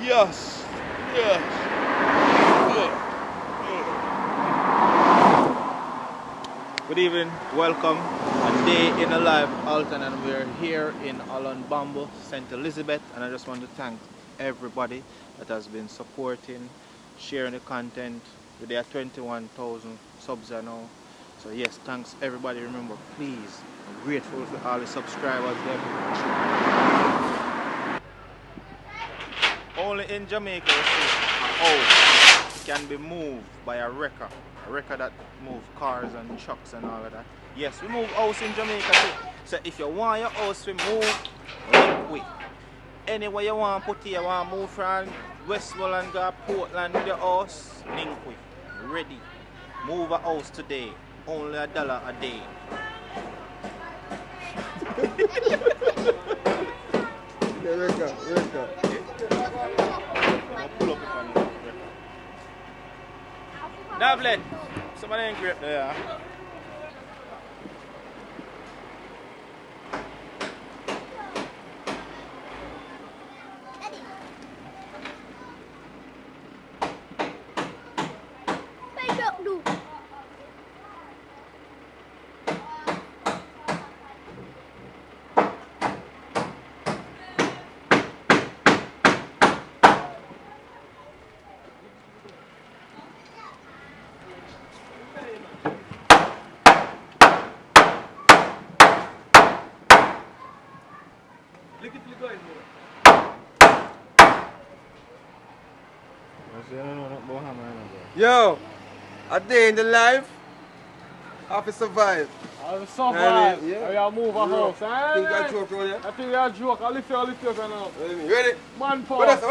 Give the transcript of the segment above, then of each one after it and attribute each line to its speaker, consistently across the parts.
Speaker 1: Yes. Yes. Good evening. Welcome. A day in a life, Alton, and we're here in Holland Bamboo, St. Elizabeth, and I just want to thank everybody that has been supporting, sharing the content. There are 21,000 subs now. So yes, thanks everybody. Remember, please, I'm grateful for all the subscribers them. Only in Jamaica you see a house can be moved by a wrecker. A wrecker that move cars and trucks and all of that. Yes, we move house in Jamaica too. So if you want your house to move, link with. Anywhere you want to put it, you want to move from Westmoreland to Portland with your house, link with. Ready. Move a house today. Only $1 a day.
Speaker 2: Wrecker.
Speaker 1: I'll pull up if I need a wrecker. Davlet, somebody ain't great there.
Speaker 2: Yo, a day in the life, how to survive.
Speaker 3: I'll survive.
Speaker 2: Yeah.
Speaker 3: I'll move a house.
Speaker 2: Think I joke on you?
Speaker 3: I think you're a joke. I'll lift you now.
Speaker 2: Ready?
Speaker 3: Manpower.
Speaker 2: What else?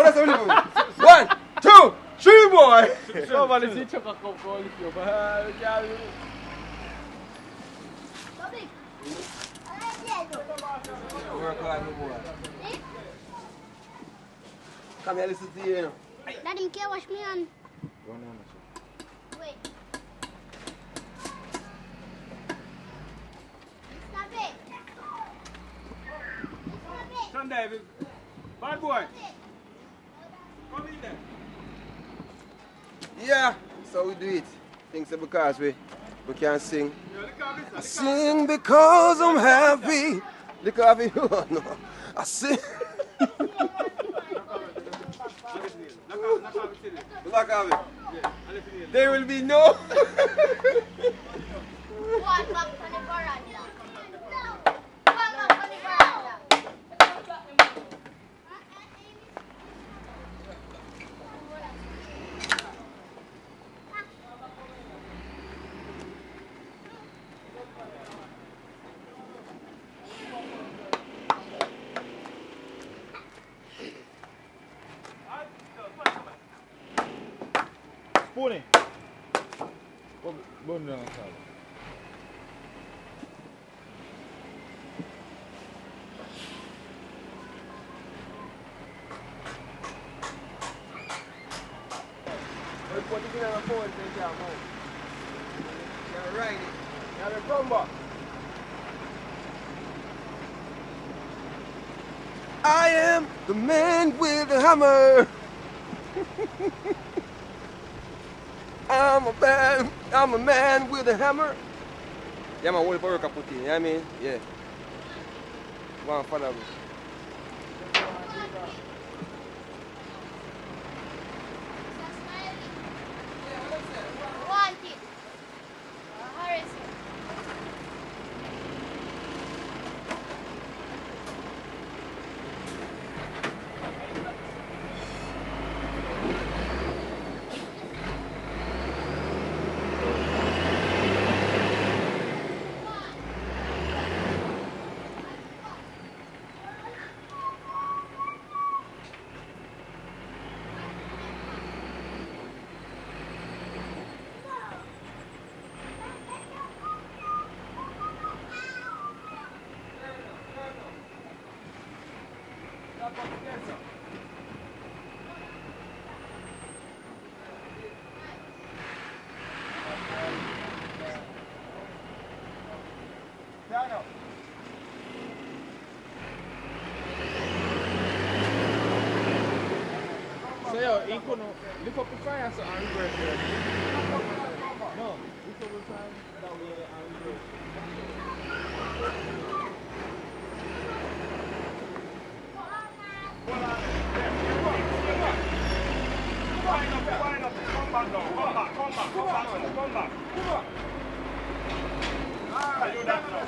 Speaker 2: 1, 2, 3, boy!
Speaker 3: Somebody see Chuck come for lift you.
Speaker 2: Work hard, my boy. Come here, listen to you now.
Speaker 4: Daddy, you can't wash me on. Wait. Stop it. Stop it.
Speaker 3: Son David. Bad boy. Come in there.
Speaker 2: Yeah, so we do it. Things are because we can't sing. I sing because I'm happy. The coffee, oh no. I sing. Black coffee. There will be no.
Speaker 4: One cup on the veranda. One cup on the veranda.
Speaker 1: Spoonie. Bun down outside.
Speaker 2: Put it in our phone and you can't move. You're right. You're a crumble. I am the man with the hammer. I'm a man with a hammer. Yeah, man, what work I put in, you know what I mean? Yeah. Go on, follow me.
Speaker 4: Want it. Hurry, sir.
Speaker 1: So yo, he couldn't lift up the fire so and reverse it. No, lift up the fire that way and reverse it.
Speaker 3: Wind up, come back now, come back. Ah, you that now.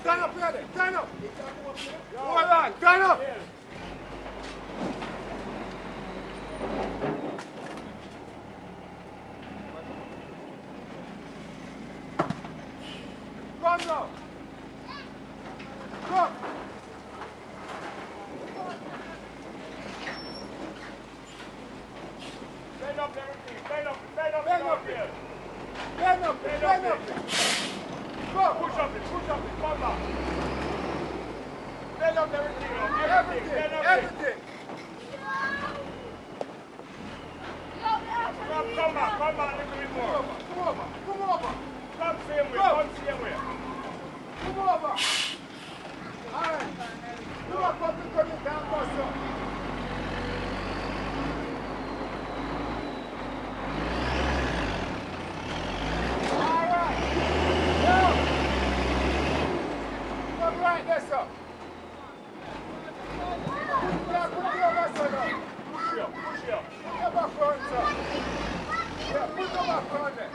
Speaker 3: Stand up, brother. Stand up. Hold on. Stand up. Come now. Come. Bend up everything. Bend up. Bend up. Bend up here. Bend up. Bend up. Go. Push up it. Come back. Bend up everything. Everything. Bend up everything. Come back a little bit more. Come over. Come same way. Come over. Alright. Come on, come to turn it down, Buster. Alright. Now. Come right there, sir. Yeah, put your back on there. Push here. Put your back on, sir. Yeah, put your back on there.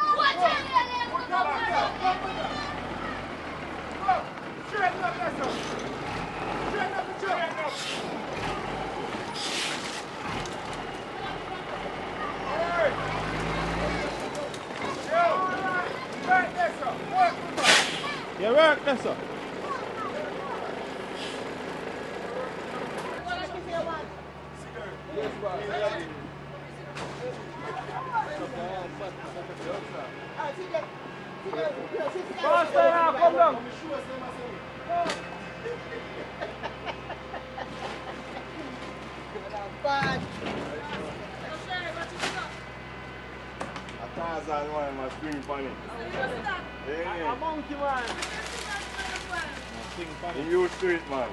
Speaker 3: Put your back there. Come with that. Go. Straighten up there, sir. Straighten up the chair. Alright. Yo. Right there, sir. Work with that.
Speaker 1: Yeah, work there, sir.
Speaker 3: Faster now, come down. A Tarzan one, my swing funny.
Speaker 1: A monkey man.
Speaker 3: You used to it, man.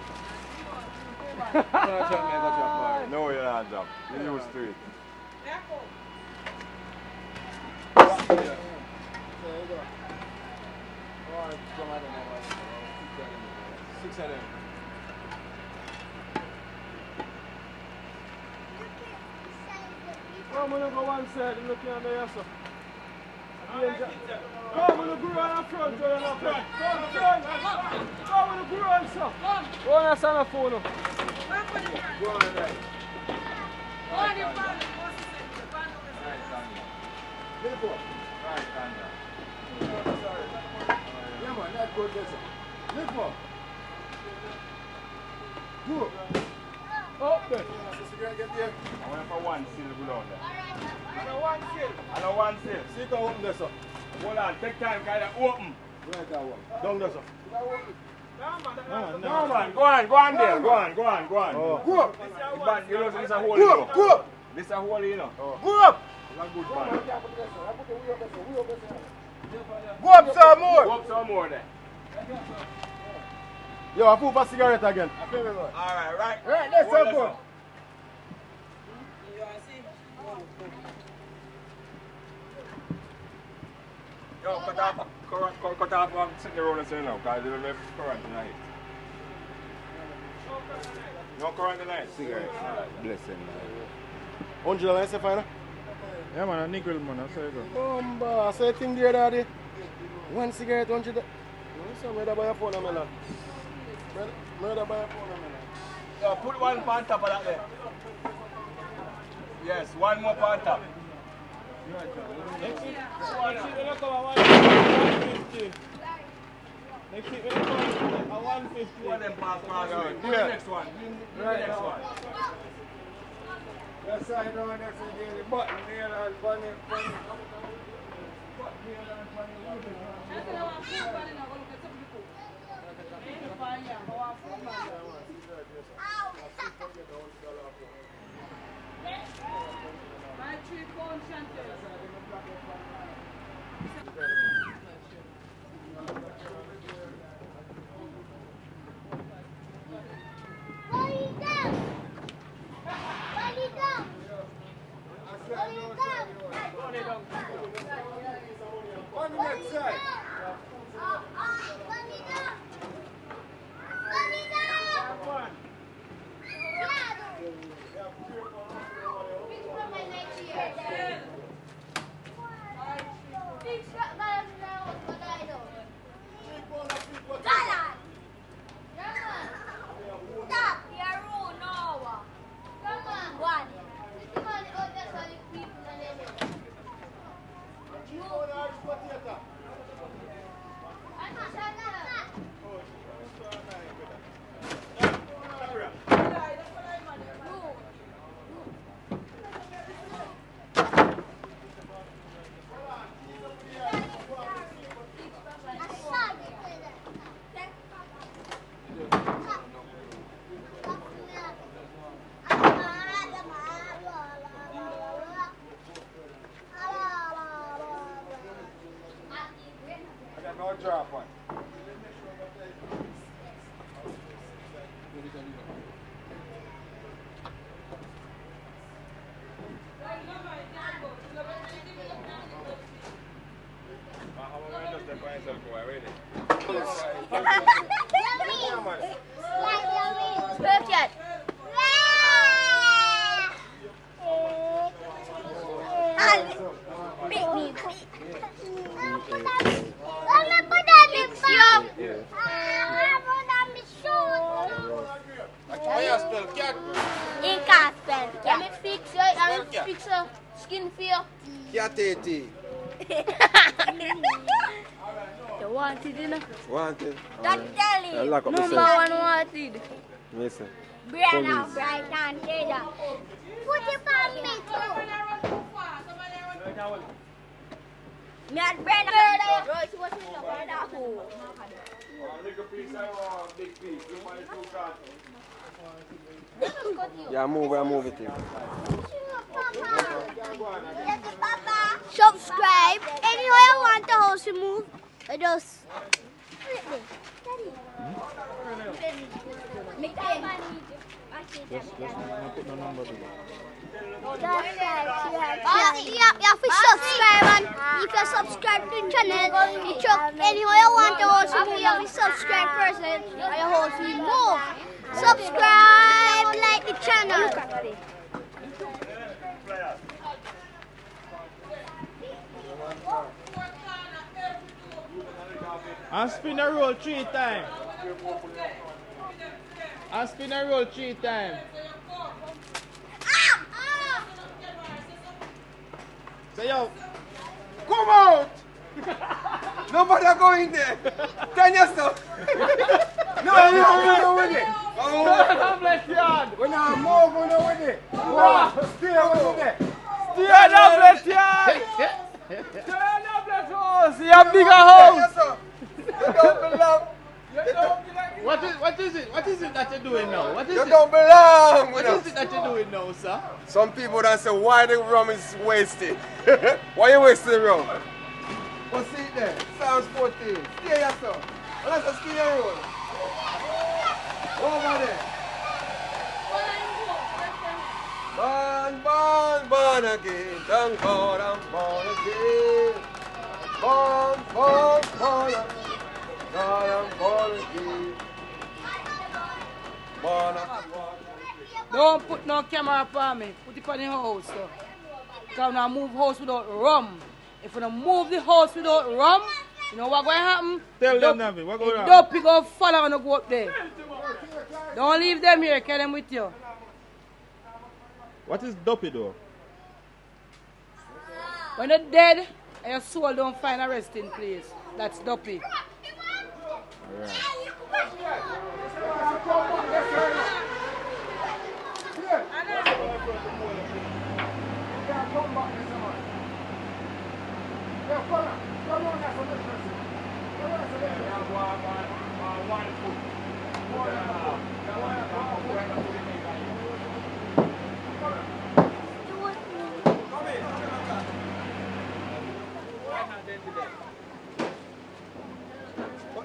Speaker 3: No, you're not jump. You used to it.
Speaker 1: Six of them. Come on, go one side, look here under here, sir. Come on, go on the front, go on the front. Come on, go on, sir. Go on the center phone. Go on right. Lift up. Right, Sandra. Yeah, man, that's good, sir. Lift up. Go. Up there.
Speaker 3: I went for one seal go down there.
Speaker 1: And a one seal.
Speaker 3: See if I open there, sir. Hold on, take time, kind of open.
Speaker 2: Right that one.
Speaker 3: Down there, sir.
Speaker 1: No,
Speaker 3: man. Go on there. Go on.
Speaker 2: Oh. Go up.
Speaker 3: You know, this is a hole.
Speaker 2: Go up. Go up.
Speaker 3: This is a hole, you know.
Speaker 2: Go up.
Speaker 3: It's a good man.
Speaker 2: Go up some more.
Speaker 3: Go up some
Speaker 2: No more there. Yo, I put for cigarette again.
Speaker 3: Alright, right.
Speaker 2: Right, that's so good.
Speaker 3: Yo, cut off one sitting around and say now, because they don't have current tonight. No current tonight? Cigarette. Alright, bless him, man.
Speaker 2: $100 say final?
Speaker 1: Yeah, man, a nickel, man. That's how you go.
Speaker 2: I say thing there, daddy. One cigarette, $100. So where buy a phone, man? Where buy a phone, man?
Speaker 3: Yo, put one on top of that there. Yes, one more on top.
Speaker 1: Next week, when I come at 150. Next week, when I come at 150.
Speaker 3: One of them pass. Do the next one. Do the next one.
Speaker 2: That's side down next to the button there and bunny. On the next side. No drop one.
Speaker 4: Perfect. Skin feel.
Speaker 2: Cat-80.
Speaker 4: You want it, you know?
Speaker 2: Wanted.
Speaker 4: That telly.
Speaker 2: Lock up
Speaker 4: Number
Speaker 2: myself.
Speaker 4: one wanted.
Speaker 2: Listen.
Speaker 4: Brian and Bright and Taylor. Put it on me too. Me and Brian and Royce was in the corner who?
Speaker 2: Yeah, move it here.
Speaker 4: Subscribe. Anyway, I want the house to move. I just. Yeah, if you subscribe and if you subscribe to the channel, you check anyway I want the house to move. You have to subscribe first and your house will move. Subscribe, like the channel.
Speaker 1: And spin the roll 3 times. And spin the roll 3 times. Say yo.
Speaker 2: Come out! Nobody go in there. Turn your stuff. No, with it.
Speaker 1: Don't bless yard.
Speaker 2: We're not moving with it. Stay with it.
Speaker 1: Turn up bless yard. Turn up bless house. You have bigger house.
Speaker 2: You don't belong.
Speaker 1: What is it that you're doing now? What is
Speaker 2: You
Speaker 1: it?
Speaker 2: don't belong with
Speaker 1: What
Speaker 2: us.
Speaker 1: is it that you're doing now, sir?
Speaker 2: Some people that say why the rum is wasted. Why you wasting the rum? What's it there? Sound transport team. Stay here, sir. Let's just ski your road. Over there. Born again. Thank God I'm born again. Born again. God, I'm born again. Born again.
Speaker 5: Don't put no camera for me. Put it on the house. So. Because when I move house without rum. If you don't move the house without rum, you know what going to happen?
Speaker 1: Tell them, Navi, what going on?
Speaker 5: Dopey go follow and go up there. Don't leave them here, carry them with you.
Speaker 1: What is dopey though?
Speaker 5: When you're dead and your soul don't find a resting place, that's dopey.
Speaker 1: Alright.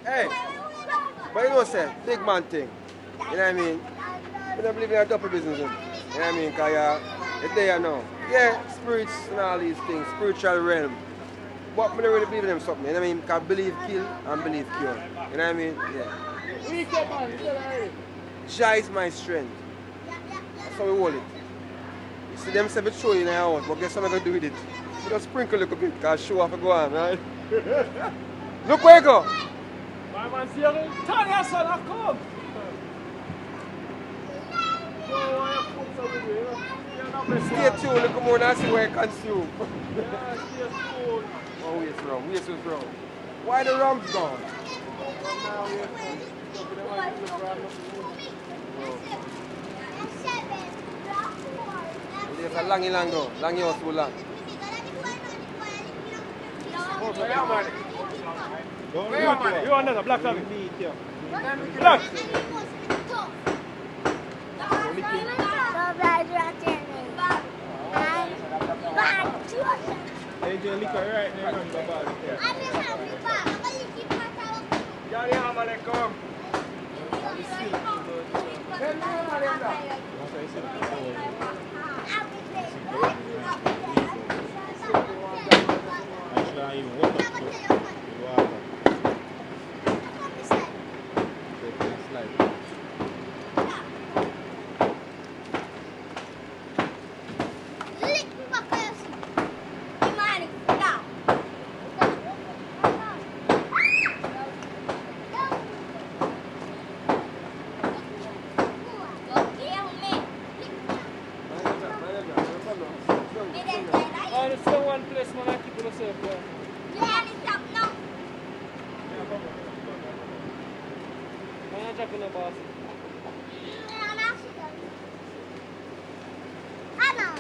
Speaker 2: Hey, but you know, say, big man thing. You know what I mean? I don't believe in a double business. You know what I mean? Because it's there now. Yeah, spirits and all these things, spiritual realm. But I don't really believe in them something. You know what I mean? Because believe kill and believe cure. You know what I mean? Yeah. Jah is my strength. That's how we hold it. You see them say it's true in our house, but guess what I'm going to do with it? You just sprinkle a little bit, because show off and go on, right? Look where you go.
Speaker 3: My man, see you. Turn your son, I come.
Speaker 2: Stay tuned, look more and see where you consume.
Speaker 3: Yeah, stay tuned.
Speaker 2: Oh, waste rum, waste was rum. Why the rum's gone? There's a langy lang though, langy was too long.
Speaker 3: You want another black tabby? Black!
Speaker 1: AJ liquor right there, man.
Speaker 3: Johnny Hammer, come.
Speaker 1: Actually, I even woke up to the water.
Speaker 3: Oh, there's still one place, man. I keep it myself there. I'm not dropping the boss.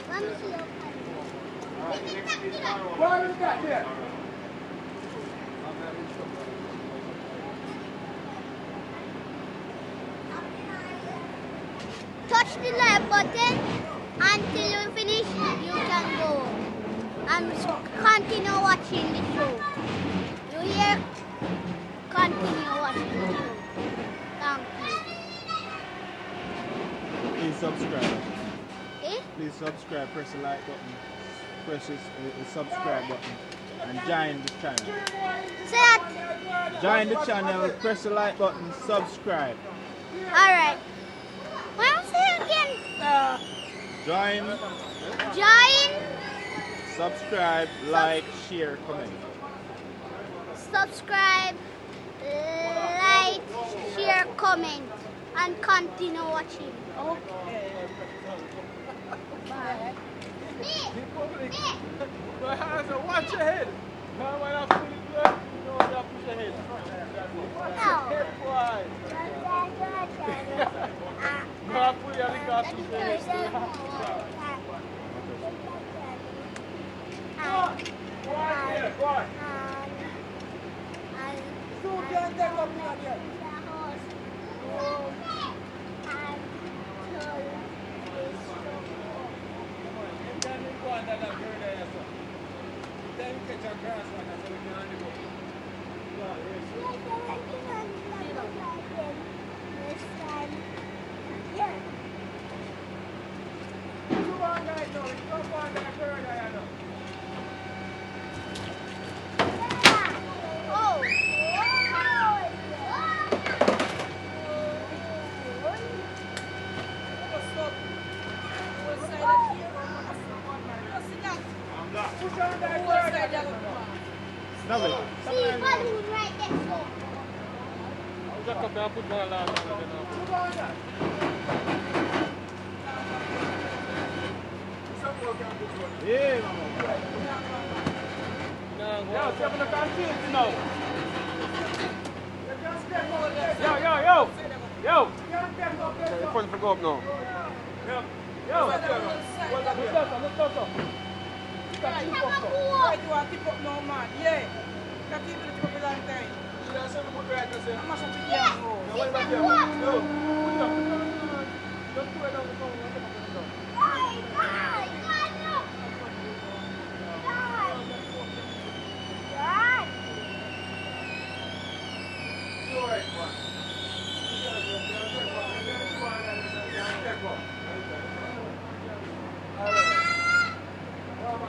Speaker 4: Let me see your
Speaker 3: What is that there?
Speaker 4: touch the like button until you finish. You can go and continue watching the show. You hear? Continue watching the show. Thank you.
Speaker 1: Please subscribe.
Speaker 4: Eh?
Speaker 1: Please subscribe, press the like button, press the subscribe button, and join the channel.
Speaker 4: Say that.
Speaker 1: Join the channel, press the like button, subscribe.
Speaker 4: Alright. What am I saying again? Join,
Speaker 1: Subscribe, like, share, comment.
Speaker 4: subscribe, like, share, comment, and continue watching. Okay. Bye.
Speaker 3: Watch your head. Man, when I pull it blood, you know what I push your head. Head boy. No, I pull your leg off your head. Why here? Why? Lovely.
Speaker 4: See balloon right there, so.
Speaker 3: Jack up there, put one last yeah, mama. Yo, see if I can see it now. Yo.
Speaker 2: The front for go up now.
Speaker 3: Yo.
Speaker 5: Right, you want to tip up now, man. Yeah. You can keep it tip up a long time. I'm not sure if you can go.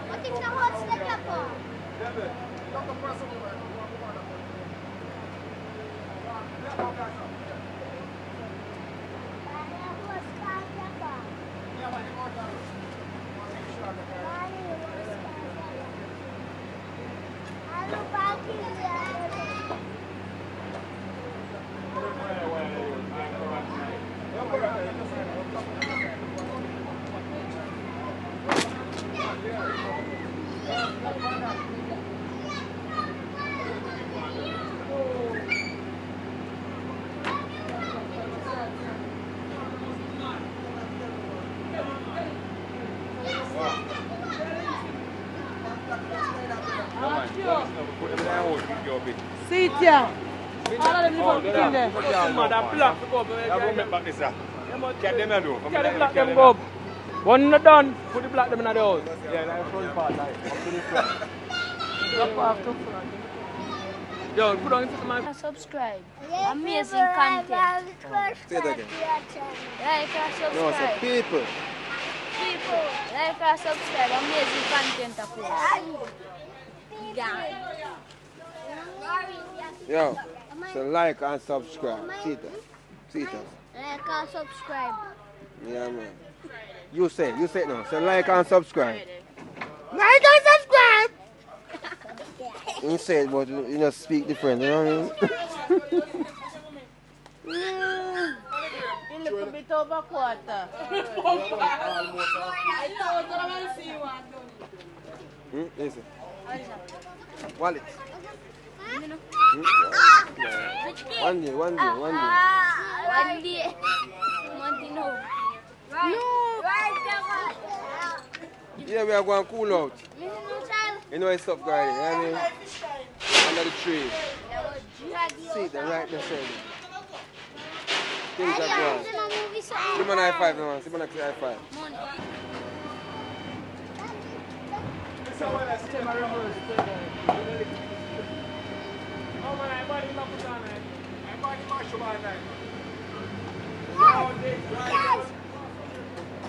Speaker 4: What is the horse like up on?
Speaker 5: See it here. All of them live up in there.
Speaker 3: One not done, put the black them in the house. Yeah, that's the front part, like, up to the front.
Speaker 5: Drop off to front.
Speaker 3: Yo, put on to my...
Speaker 4: Subscribe. Amazing content.
Speaker 2: Say it again.
Speaker 4: Like and subscribe.
Speaker 2: No, say people.
Speaker 4: People, like and subscribe. Amazing content of course.
Speaker 2: Yo, so like and subscribe. See it.
Speaker 4: Like and subscribe.
Speaker 2: Yeah, man. You say it now. So like and subscribe. Like and subscribe! You say it, but you just speak different, you know what I mean?
Speaker 5: A little bit over quarter. I see you want to.
Speaker 2: Listen. Wallet. One day.
Speaker 4: One day, no.
Speaker 2: Yeah, we are going to cool out. You know it's up, guys. You know what I mean? Under the tree. See them right there, sir. Things are going. Give me an high five, man. Give me an high five.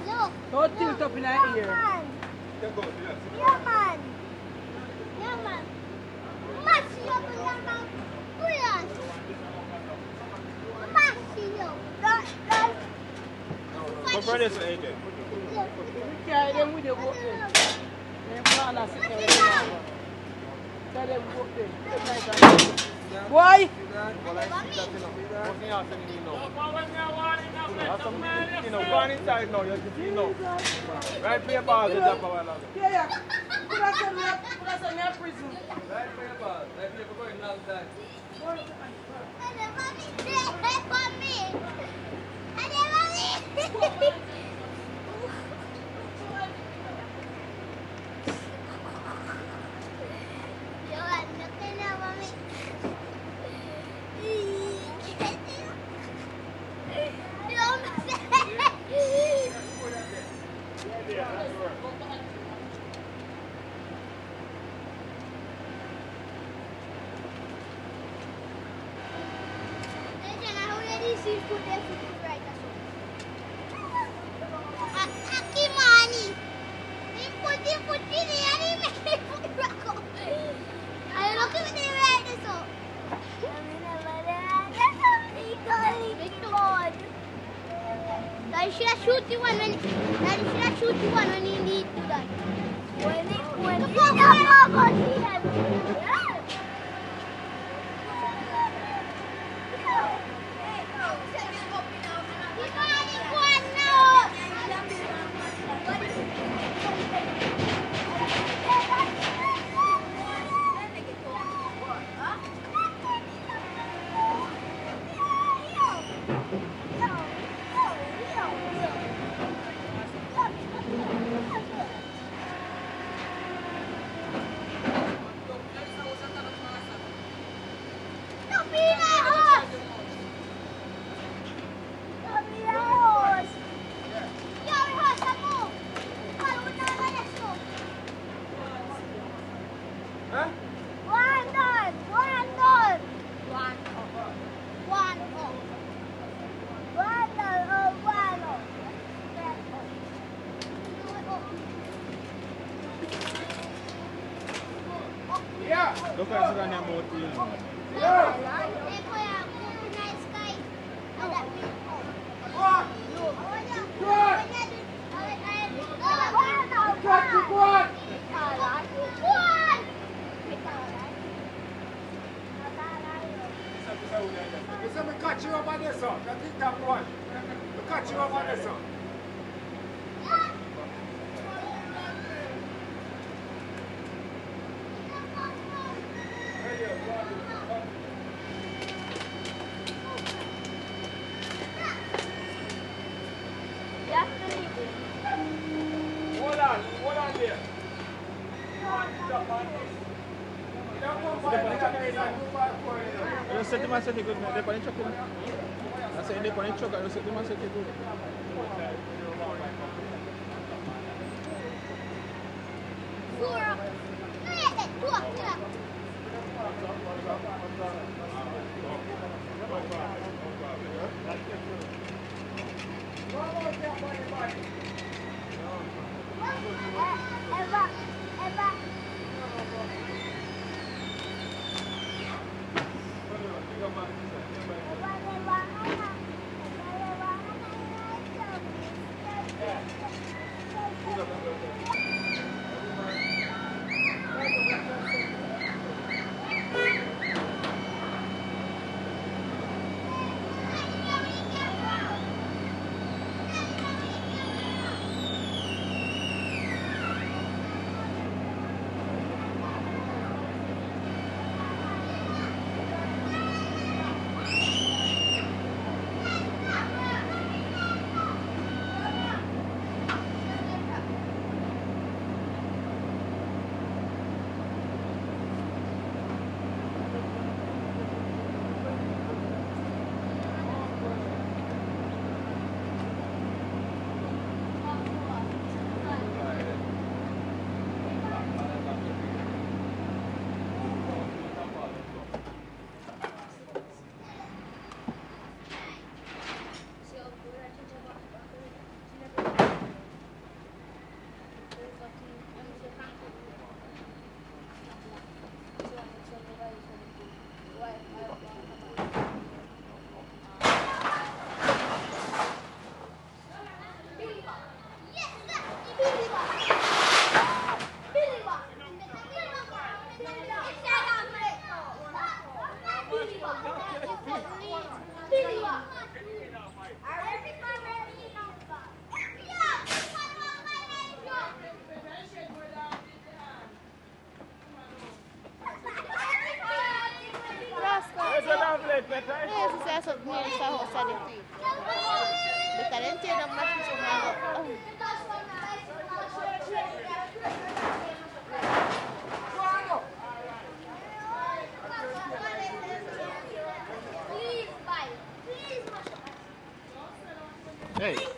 Speaker 4: Look.
Speaker 5: Don't tilt up in our ear.
Speaker 4: Yeah, man. Massive, yeah, man. Brilliant. Massive.
Speaker 1: My brother's an AJ.
Speaker 5: We carry them with the boat there. They plan to sit there with them. Carry them boat there. Boy!
Speaker 3: Go on inside now, you see now. Right play ball, you jump a while ago.
Speaker 5: Yeah. Put us in your prison.
Speaker 3: Right play ball, right play for going long time. I should have shoot the one when you need to die. When
Speaker 1: Look at it on your boat.
Speaker 3: You say me catch you up on this one. I think that one. Me catch you up on this one. Hold on there. Stop on this.
Speaker 1: You set the man set it good. They put it chuck in. I say they put it chuck. You set the man set it good.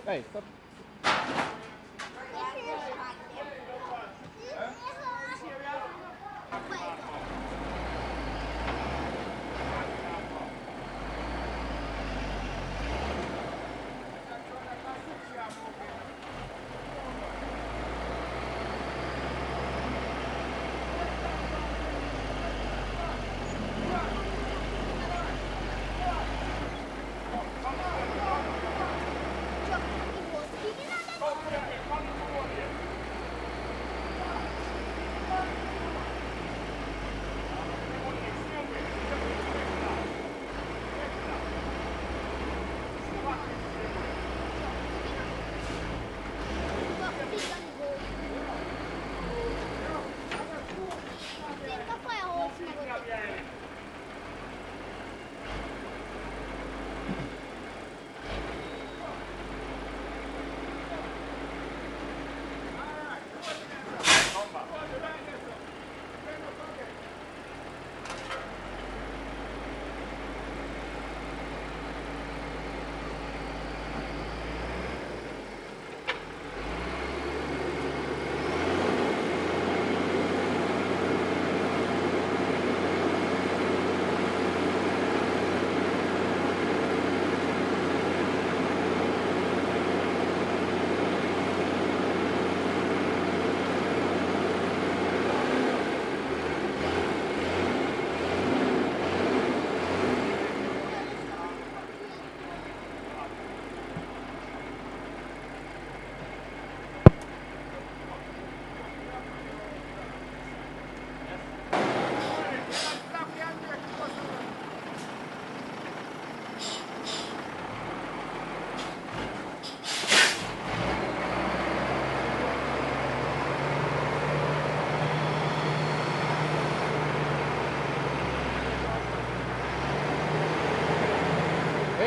Speaker 1: Hey, stop.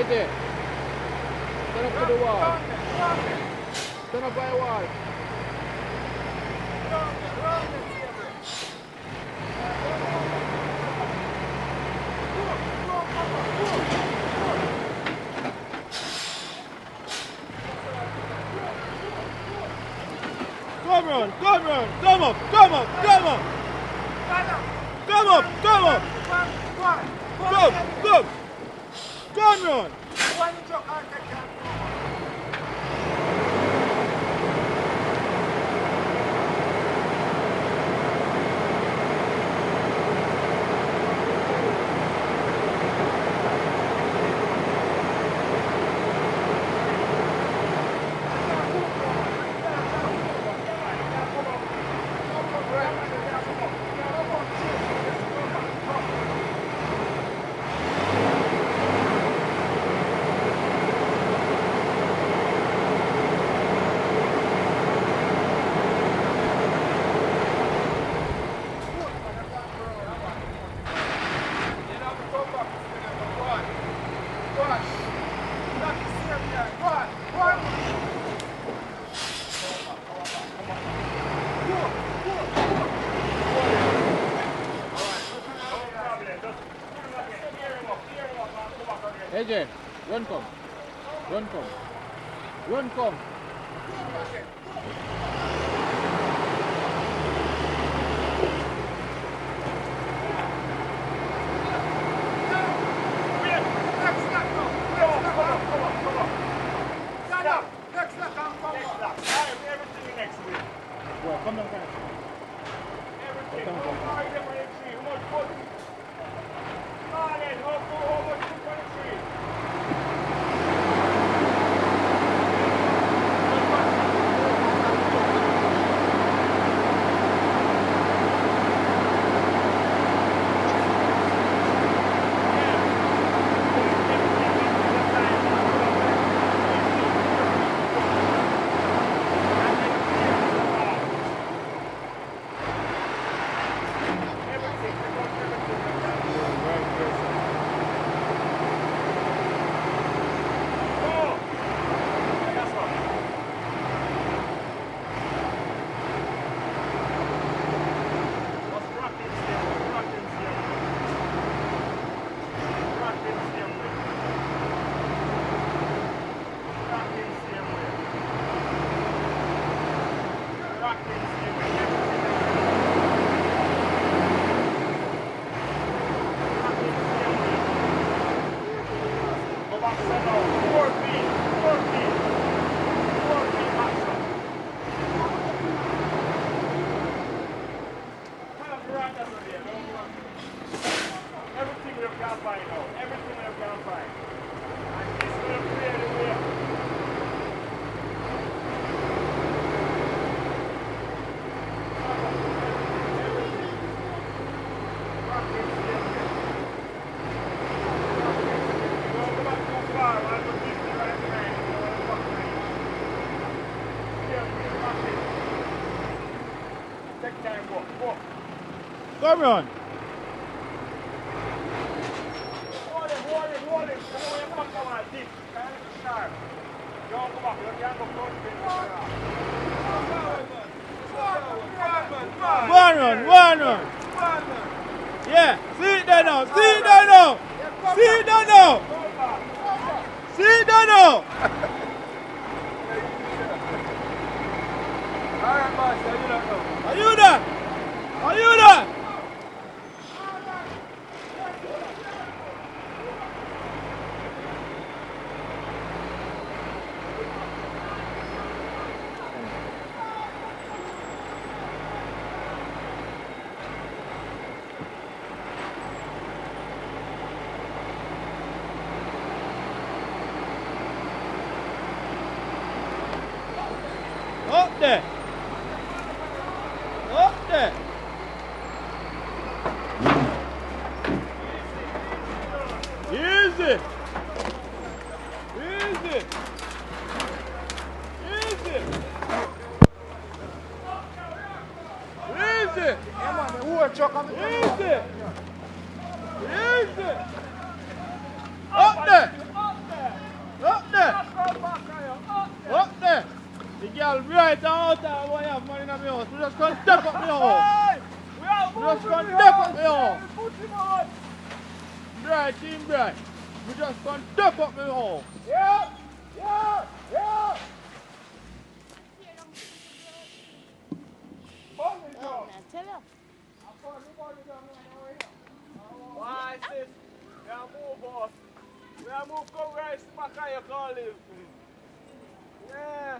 Speaker 3: AJ. Stand up to the wall. Stand up by the wall.
Speaker 1: Come on, come on, come up, come up, come up. Come up, come up. Come, come. Come on.
Speaker 3: AJ, run come. Run come. Run come. Well, come down, guys.
Speaker 6: Everything we can find out. Everything we can find. And this will clear the way. Don't go back too far. I'll go deep the right line. Take time, go. Go.
Speaker 1: Come on.
Speaker 6: Hold it. Come on, you come on, deep. Kind of sharp. Don't go back. You can't go close to
Speaker 1: One run. Yeah, see it there now. See it there now. See it there now. See it there now.
Speaker 2: Alright, boss, how you not know?
Speaker 1: Are you there? Are you there? Up there. Up there. Easy. Easy. Easy. Easy. Easy. Easy. Up there.
Speaker 3: Alright, Team Bright. We just gonna step up the hole. Yeah! Yeah! Yeah!
Speaker 6: Why, sis? We are move, boss. We are move, come right back and you call him. Yeah.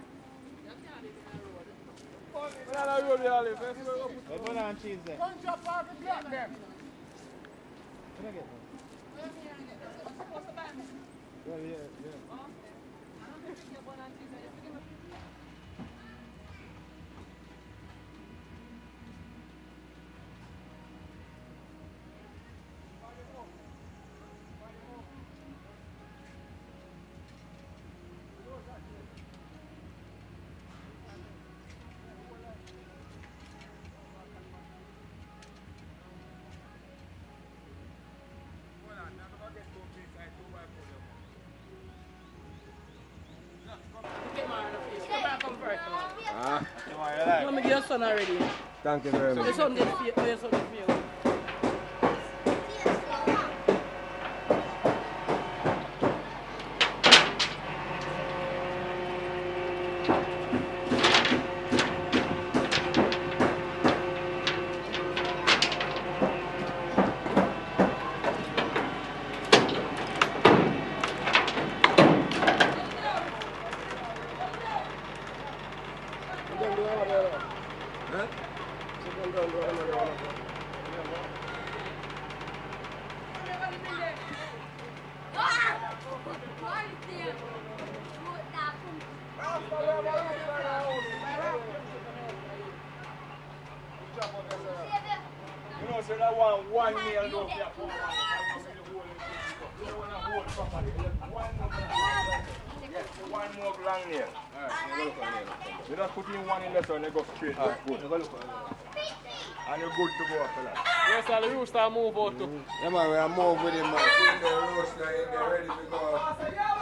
Speaker 6: We are not road, we are live.
Speaker 1: Where's banana and cheese there?
Speaker 3: Punch up all the block them.
Speaker 1: Can I get one? Well, yeah, yeah.
Speaker 2: Ah,
Speaker 5: Let me get your son already.
Speaker 2: thank you very
Speaker 5: Your
Speaker 2: much.
Speaker 5: son gets fear. Your son gets fear.
Speaker 6: You know, so that one nail don't be a pound. You don't want to hold properly. One more long nail. You just put in one in there so they go straight. That's good. And you're good to go after that. Yes, sir, the rooster move out too.
Speaker 2: Yeah, man, we are moving with him, man. See the rooster in there ready to go.